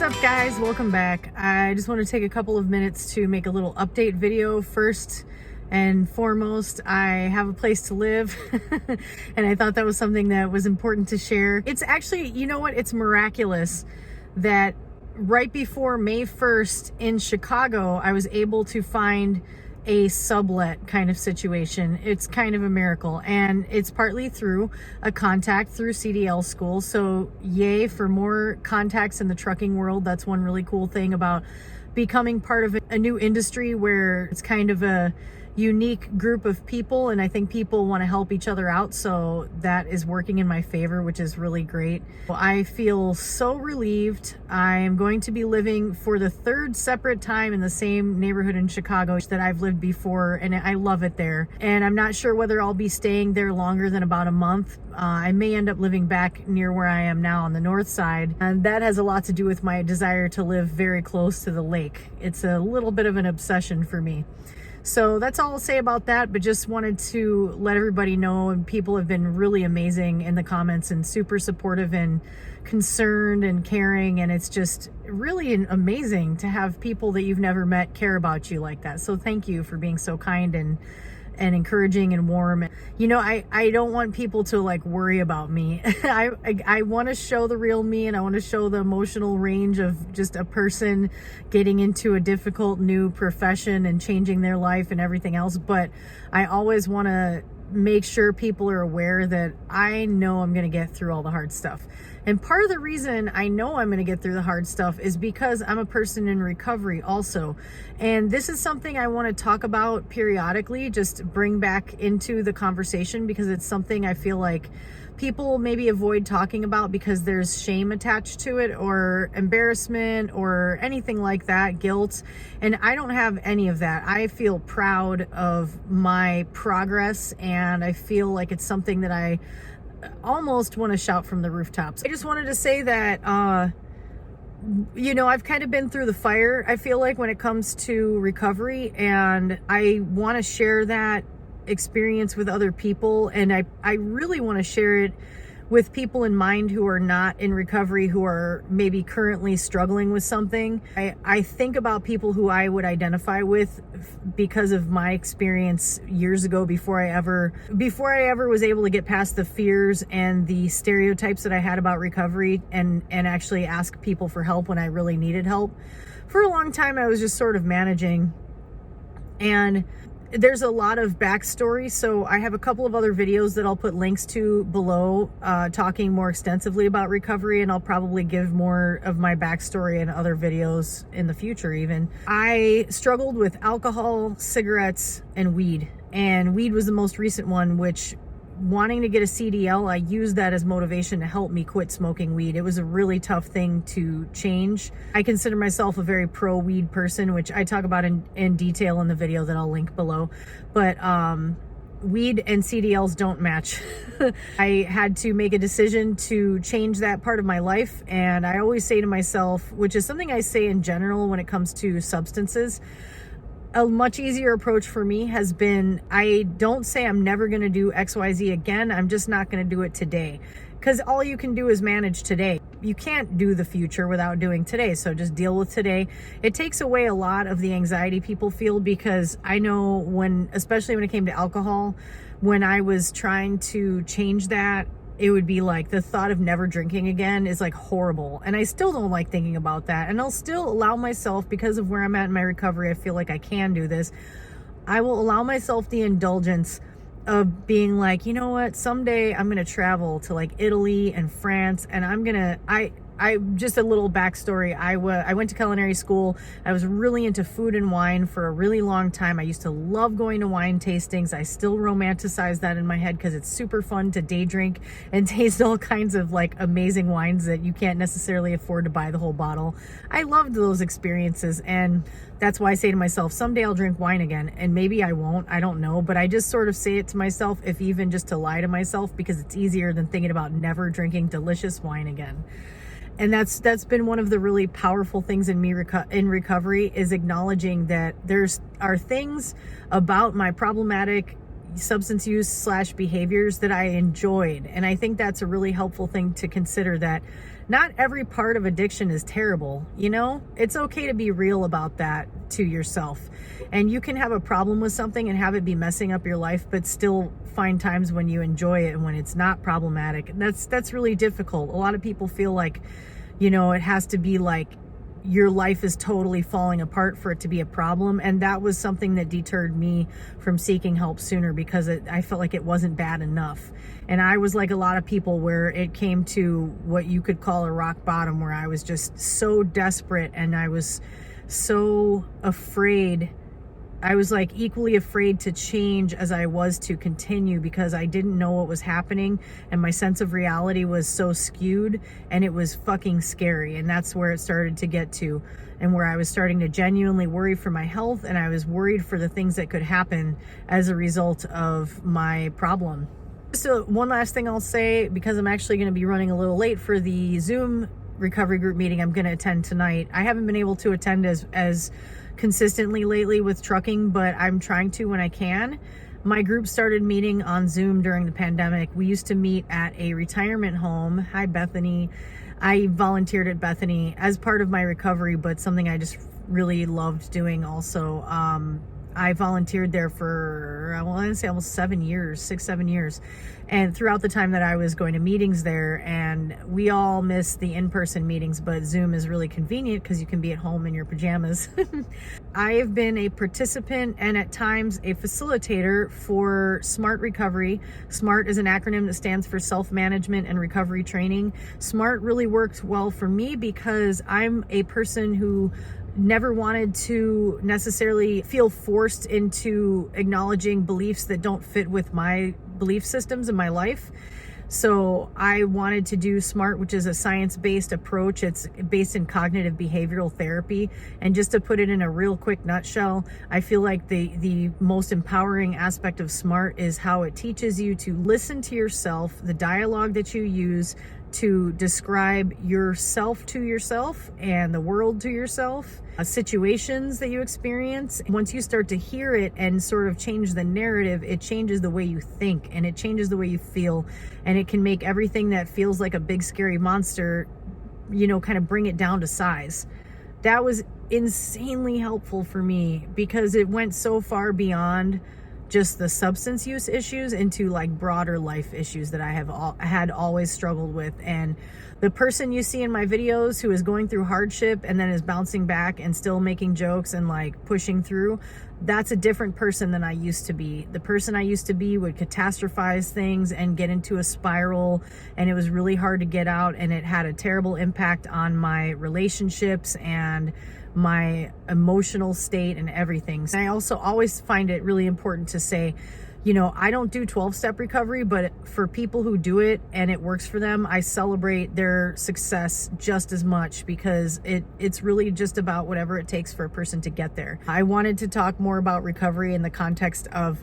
What's up, guys? Welcome back. I just want to take a couple of minutes to make a little update video. First and foremost, I have a place to live and I thought that was something that was important to share. It's actually, you know what? It's miraculous that right before May 1st in Chicago, I was able to find a sublet kind of situation. It's kind of a miracle, and it's partly through a contact through CDL school. So yay for more contacts in the trucking world. That's one really cool thing about becoming part of a new industry where it's kind of a unique group of people, and I think people want to help each other out, so that is working in my favor, which is really great. I feel so relieved. I am going to be living for the third separate time in the same neighborhood in Chicago that I've lived before, and I love it there. And I'm not sure whether I'll be staying there longer than about a month. I may end up living back near where I am now on the north side, and that has a lot to do with my desire to live very close to the lake. It's a little bit of an obsession for me. So that's all I'll say about that, but just wanted to let everybody know, and people have been really amazing in the comments and super supportive and concerned and caring, and it's just really amazing to have people that you've never met care about you like that. So thank you for being so kind and encouraging and warm. You know, I don't want people to like worry about me. I want to show the real me, and I want to show the emotional range of just a person getting into a difficult new profession and changing their life and everything else. But I always want to make sure people are aware that I know I'm going to get through all the hard stuff. And part of the reason I know I'm going to get through the hard stuff is because I'm a person in recovery also. And this is something I want to talk about periodically, just bring back into the conversation, because it's something I feel like people maybe avoid talking about because there's shame attached to it, or embarrassment, or anything like that, guilt. And I don't have any of that. I feel proud of my progress, and I feel like it's something that I almost want to shout from the rooftops. I just wanted to say that, you know, I've kind of been through the fire, I feel like, when it comes to recovery, and I want to share that experience with other people, and I really want to share it with people in mind who are not in recovery, who are maybe currently struggling with something. I think about people who I would identify with because of my experience years ago, before I ever was able to get past the fears and the stereotypes that I had about recovery, and actually ask people for help when I really needed help. For a long time, I was just sort of managing, and there's a lot of backstory, so I have a couple of other videos that I'll put links to below, talking more extensively about recovery, and I'll probably give more of my backstory in other videos in the future even. I struggled with alcohol, cigarettes, and weed was the most recent one, which, wanting to get a CDL, I used that as motivation to help me quit smoking weed. It was a really tough thing to change. I consider myself a very pro-weed person, which I talk about in detail in the video that I'll link below. But weed and CDLs don't match. I had to make a decision to change that part of my life, and I always say to myself, which is something I say in general when it comes to substances, a much easier approach for me has been, I don't say I'm never going to do XYZ again. I'm just not going to do it today, because all you can do is manage today. You can't do the future without doing today. So just deal with today. It takes away a lot of the anxiety people feel, because I know especially when it came to alcohol, when I was trying to change that, it would be like the thought of never drinking again is like horrible. And I still don't like thinking about that. And I'll still allow myself, because of where I'm at in my recovery, I feel like I can do this. I will allow myself the indulgence of being like, you know what, someday I'm going to travel to like Italy and France, and I just a little backstory. I went to culinary school. I was really into food and wine for a really long time. I used to love going to wine tastings. I still romanticize that in my head, because it's super fun to day drink and taste all kinds of like amazing wines that you can't necessarily afford to buy the whole bottle. I loved those experiences, and that's why I say to myself, someday I'll drink wine again. And maybe I won't, I don't know, but I just sort of say it to myself, if even just to lie to myself, because it's easier than thinking about never drinking delicious wine again. And that's been one of the really powerful things in me in recovery, is acknowledging that are things about my problematic substance use / behaviors that I enjoyed. And I think that's a really helpful thing to consider, that not every part of addiction is terrible. You know, it's okay to be real about that to yourself. And you can have a problem with something and have it be messing up your life, but still find times when you enjoy it and when it's not problematic. That's really difficult. A lot of people feel like, you know, it has to be like your life is totally falling apart for it to be a problem. And that was something that deterred me from seeking help sooner, because I felt like it wasn't bad enough. And I was like a lot of people, where it came to what you could call a rock bottom, where I was just so desperate and I was so afraid. I was like equally afraid to change as I was to continue, because I didn't know what was happening and my sense of reality was so skewed, and it was fucking scary. And that's where it started to get to, and where I was starting to genuinely worry for my health, and I was worried for the things that could happen as a result of my problem. So one last thing I'll say, because I'm actually going to be running a little late for the Zoom recovery group meeting I'm going to attend tonight. I haven't been able to attend as consistently lately with trucking, but I'm trying to when I can. My group started meeting on Zoom during the pandemic. We used to meet at a retirement home. Hi, Bethany. I volunteered at Bethany as part of my recovery, but something I just really loved doing also. I volunteered there for, I want to say almost 7 years, 6-7 years. And throughout the time that I was going to meetings there, and we all miss the in-person meetings, but Zoom is really convenient because you can be at home in your pajamas. I have been a participant and at times a facilitator for SMART Recovery. SMART is an acronym that stands for Self-Management and Recovery Training. SMART really worked well for me because I'm a person who never wanted to necessarily feel forced into acknowledging beliefs that don't fit with my belief systems in my life. So I wanted to do SMART, which is a science-based approach. It's based in cognitive behavioral therapy. And just to put it in a real quick nutshell, I feel like the most empowering aspect of SMART is how it teaches you to listen to yourself, the dialogue that you use to describe yourself to yourself and the world to yourself, situations that you experience. Once you start to hear it and sort of change the narrative, it changes the way you think and it changes the way you feel, and it can make everything that feels like a big scary monster, you know, kind of bring it down to size. That was insanely helpful for me because it went so far beyond just the substance use issues into like broader life issues that I had always struggled with. And the person you see in my videos who is going through hardship and then is bouncing back and still making jokes and like pushing through, that's a different person than I used to be. The person I used to be would catastrophize things and get into a spiral, and it was really hard to get out, and it had a terrible impact on my relationships and my emotional state and everything. And I also always find it really important to say, you know, I don't do 12-step recovery, but for people who do it and it works for them, I celebrate their success just as much, because it's really just about whatever it takes for a person to get there. I wanted to talk more about recovery in the context of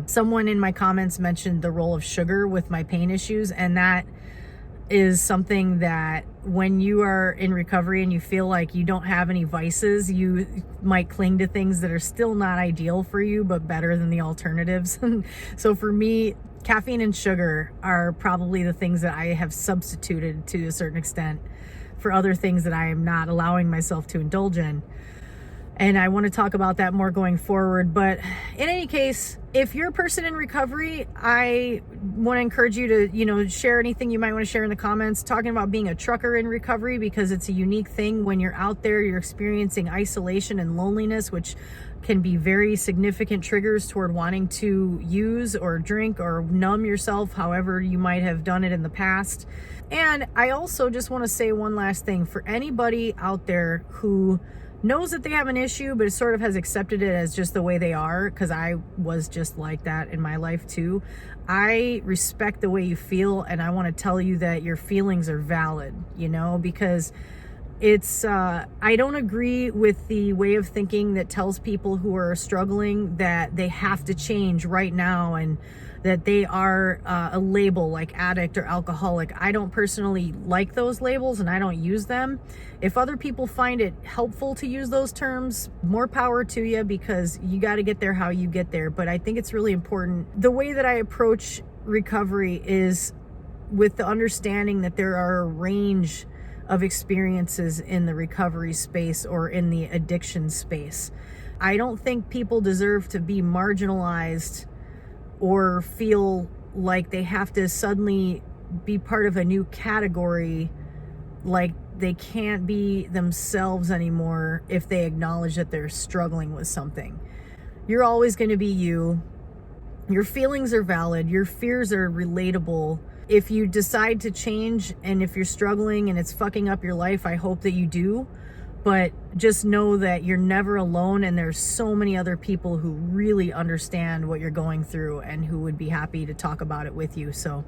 someone in my comments mentioned the role of sugar with my pain issues, and that is something that when you are in recovery and you feel like you don't have any vices, you might cling to things that are still not ideal for you, but better than the alternatives. So for me, caffeine and sugar are probably the things that I have substituted to a certain extent for other things that I am not allowing myself to indulge in. And I want to talk about that more going forward. But in any case, if you're a person in recovery, I want to encourage you to, you know, share anything you might want to share in the comments, talking about being a trucker in recovery, because it's a unique thing. When you're out there, you're experiencing isolation and loneliness, which can be very significant triggers toward wanting to use or drink or numb yourself, however you might have done it in the past. And I also just want to say one last thing for anybody out there who knows that they have an issue, but sort of has accepted it as just the way they are, because I was just like that in my life too. I respect the way you feel, and I want to tell you that your feelings are valid, you know, because it's, I don't agree with the way of thinking that tells people who are struggling that they have to change right now and that they are a label like addict or alcoholic. I don't personally like those labels and I don't use them. If other people find it helpful to use those terms, more power to you, because you got to get there how you get there. But I think it's really important. The way that I approach recovery is with the understanding that there are a range of experiences in the recovery space or in the addiction space. I don't think people deserve to be marginalized or feel like they have to suddenly be part of a new category, like they can't be themselves anymore if they acknowledge that they're struggling with something. You're always going to be you. Your feelings are valid. Your fears are relatable. If you decide to change and if you're struggling and it's fucking up your life, I hope that you do. But just know that you're never alone, and there's so many other people who really understand what you're going through and who would be happy to talk about it with you. So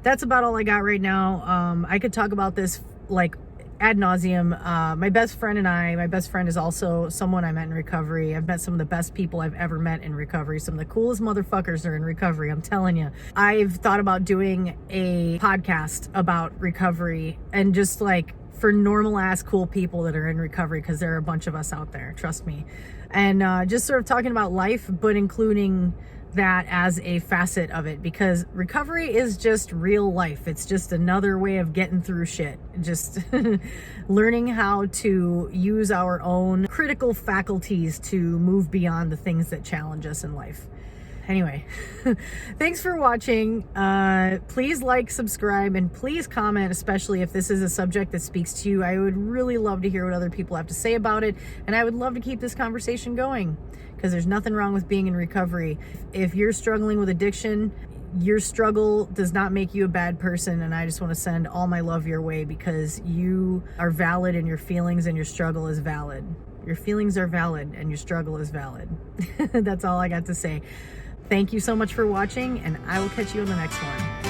that's about all I got right now. I could talk about this like ad nauseum. My best friend is also someone I met in recovery. I've met some of the best people I've ever met in recovery. Some of the coolest motherfuckers are in recovery, I'm telling you. I've thought about doing a podcast about recovery, and just like for normal ass cool people that are in recovery, because there are a bunch of us out there, trust me. And just sort of talking about life, but including that as a facet of it, because recovery is just real life. It's just another way of getting through shit. Just learning how to use our own critical faculties to move beyond the things that challenge us in life. Anyway, thanks for watching. Please like, subscribe, and please comment, especially if this is a subject that speaks to you. I would really love to hear what other people have to say about it, and I would love to keep this conversation going, because there's nothing wrong with being in recovery. If you're struggling with addiction, your struggle does not make you a bad person, and I just want to send all my love your way, because you are valid, and your feelings and your struggle is valid. Your feelings are valid, and your struggle is valid. That's all I got to say. Thank you so much for watching, and I will catch you in the next one.